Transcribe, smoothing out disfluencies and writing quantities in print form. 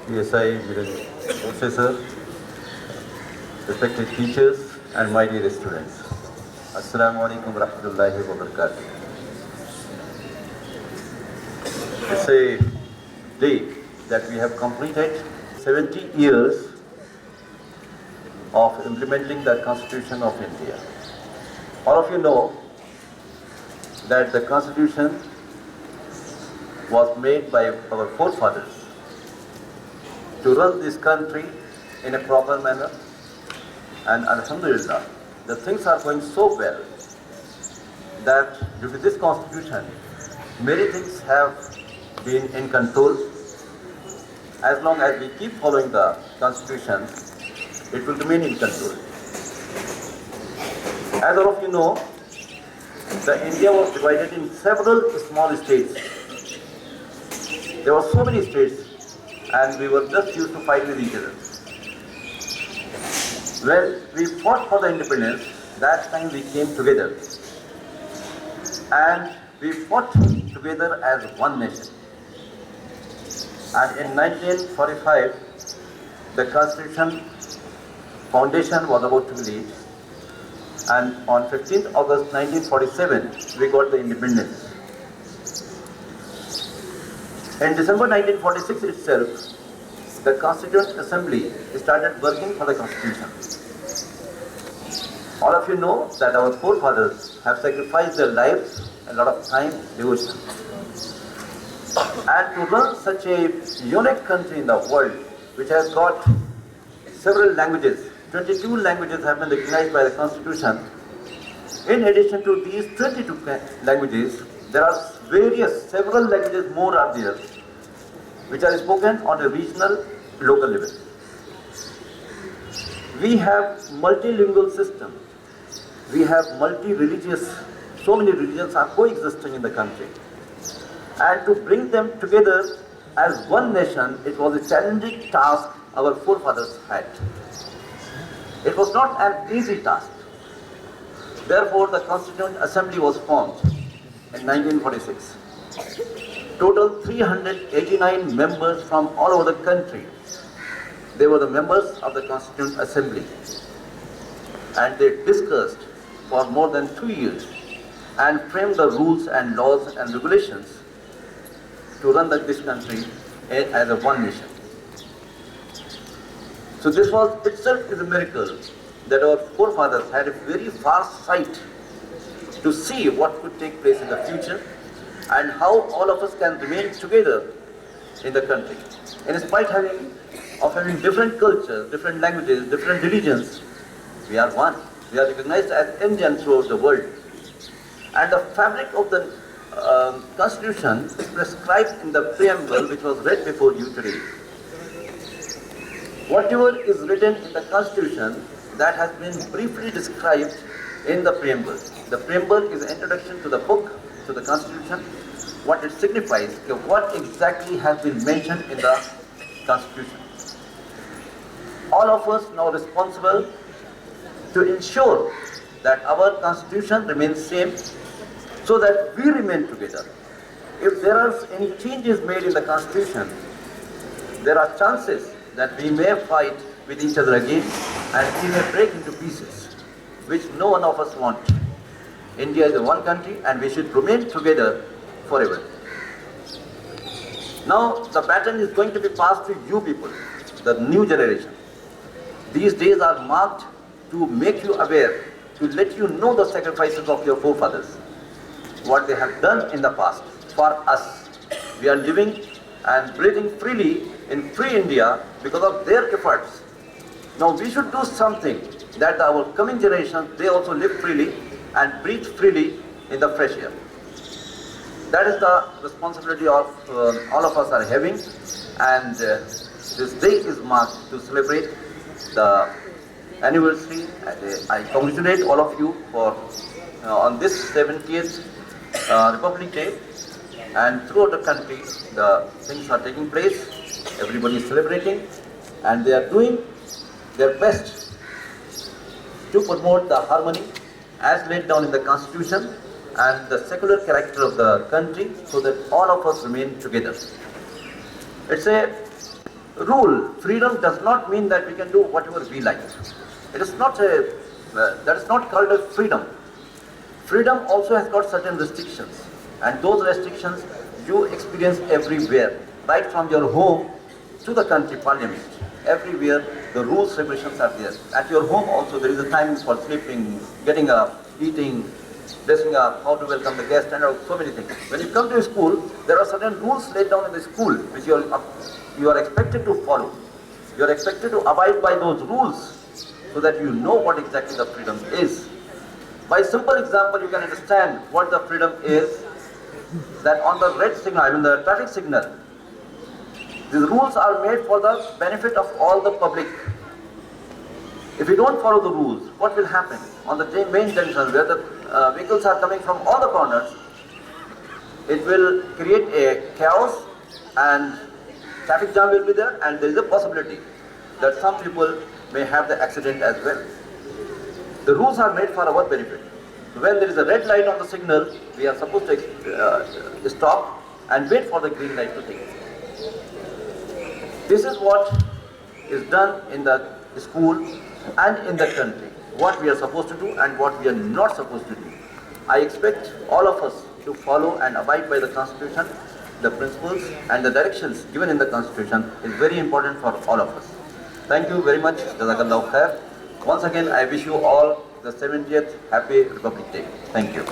PSI, Professor, respected teachers, and my dear students. Assalamu alaikum wa rahmatullahi wa barakatuh. It's a day that we have completed 70 years of implementing the Constitution of India. All of you know that the Constitution was made by our forefathers to run this country in a proper manner, and Alhamdulillah, the things are going so well that due to this Constitution, many things have been in control. As long as we keep following the Constitution, it will remain in control. As all of you know, the India was divided in several small states. There were so many states, and we were just used to fight with each other. When we fought for the independence, that time we came together, and we fought together as one nation. And in 1945, the Constitution Foundation was about to be laid, and on 15th August 1947, we got the independence. In December 1946 itself, the Constituent Assembly started working for the Constitution. All of you know that our forefathers have sacrificed their lives, a lot of time, devotion. And to run such a unique country in the world, which has got several languages, 22 languages have been recognized by the Constitution. In addition to these 22 languages, there are several languages more are there, which are spoken on a regional, local level. We have multilingual system. We have multi-religious, so many religions are coexisting in the country. And to bring them together as one nation, it was a challenging task our forefathers had. It was not an easy task. Therefore, the Constituent Assembly was formed in 1946. Total 389 members from all over the country. They were the members of the Constituent Assembly. And they discussed for more than 2 years and framed the rules and laws and regulations to run this country as a one nation. So this was itself is a miracle that our forefathers had a very far sight to see what could take place in the future and how all of us can remain together in the country. In spite of having different cultures, different languages, different religions, we are one. We are recognized as Indian throughout the world. And the fabric of the Constitution is prescribed in the preamble which was read before you today. Whatever is written in the Constitution, that has been briefly described in the preamble. The preamble is an introduction to the book, to the Constitution, what it signifies, what exactly has been mentioned in the Constitution. All of us now responsible to ensure that our Constitution remains same so that we remain together. If there are any changes made in the Constitution, there are chances that we may fight with each other again and we may break into pieces, which no one of us want. India is a one country and we should remain together forever. Now the baton is going to be passed to you people, the new generation. These days are marked to make you aware, to let you know the sacrifices of your forefathers, what they have done in the past for us. We are living and breathing freely in free India because of their efforts. Now we should do something that our coming generation, they also live freely and breathe freely in the fresh air. That is the responsibility of all of us are having, and this day is marked to celebrate the anniversary. And I congratulate all of you for on this 70th Republic Day, and throughout the country the things are taking place. Everybody is celebrating and they are doing their best to promote the harmony as laid down in the Constitution and the secular character of the country so that all of us remain together. It's a rule. Freedom does not mean that we can do whatever we like. It is not that is not called a freedom. Freedom also has got certain restrictions, and those restrictions you experience everywhere, right from your home to the country parliament. Everywhere the rules, regulations are there. At your home also there is a time for sleeping, getting up, eating, dressing up, how to welcome the guest, and so many things. When you come to a school, there are certain rules laid down in the school which you are expected to follow. You are expected to abide by those rules so that you know what exactly the freedom is. By simple example, you can understand what the freedom is, that on the red signal, I mean the traffic signal, these rules are made for the benefit of all the public. If you don't follow the rules, what will happen? On the main junction where the vehicles are coming from all the corners, it will create a chaos and traffic jam will be there, and there is a possibility that some people may have the accident as well. The rules are made for our benefit. When there is a red light on the signal, we are supposed to stop and wait for the green light to take. This is what is done in the school and in the country. What we are supposed to do and what we are not supposed to do. I expect all of us to follow and abide by the Constitution. The principles and the directions given in the Constitution is very important for all of us. Thank you very much. Jazakallahu khair. Once again, I wish you all the 70th Happy Republic Day. Thank you.